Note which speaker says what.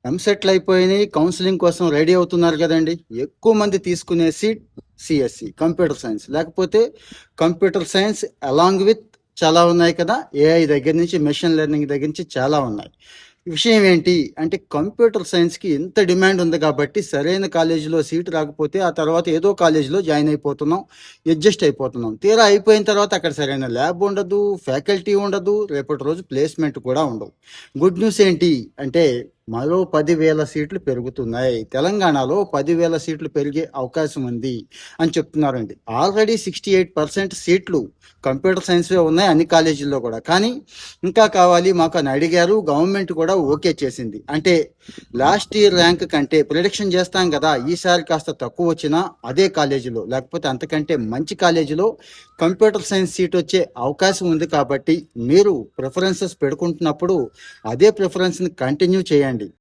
Speaker 1: ఎంసెట్లు అయిపోయినాయి, కౌన్సిలింగ్ కోసం రెడీ అవుతున్నారు కదండి. ఎక్కువ మంది తీసుకునే సీట్ సిఎస్సి కంప్యూటర్ సైన్స్, లేకపోతే కంప్యూటర్ సైన్స్ అలాంగ్ విత్ చాలా ఉన్నాయి కదా, ఏఐ దగ్గర నుంచి మెషిన్ లెర్నింగ్ దగ్గర నుంచి చాలా ఉన్నాయి. విషయం ఏంటి అంటే కంప్యూటర్ సైన్స్కి ఎంత డిమాండ్ ఉంది కాబట్టి సరైన కాలేజీలో సీటు రాకపోతే ఆ తర్వాత ఏదో కాలేజీలో జాయిన్ అయిపోతున్నాం, అడ్జస్ట్ అయిపోతున్నాం. తీరా అయిపోయిన తర్వాత అక్కడ సరైన ల్యాబ్ ఉండదు, ఫ్యాకల్టీ ఉండదు, రేపటి రోజు ప్లేస్మెంట్ కూడా ఉండవు. గుడ్ న్యూస్ ఏంటి అంటే మరో 10,000 సీట్లు పెరుగుతున్నాయి. తెలంగాణలో 10,000 సీట్లు పెరిగే అవకాశం ఉంది అని చెప్తున్నారండి. ఆల్రెడీ 68% సీట్లు కంప్యూటర్ సైన్స్వే ఉన్నాయి అన్ని కాలేజీల్లో కూడా. కానీ ఇంకా కావాలి మాకు అని అడిగారు, గవర్నమెంట్ కూడా ఓకే చేసింది. అంటే లాస్ట్ ఇయర్ ర్యాంక్ కంటే ప్రిడిక్షన్ చేస్తాం కదా, ఈసారి కాస్త తక్కువ వచ్చినా అదే కాలేజీలో లేకపోతే అంతకంటే మంచి కాలేజీలో కంప్యూటర్ సైన్స్ సీట్ వచ్చే అవకాశం ఉంది. కాబట్టి మీరు ప్రిఫరెన్సెస్ పెట్టుకుంటున్నప్పుడు అదే ప్రిఫరెన్స్ని కంటిన్యూ చేయండి.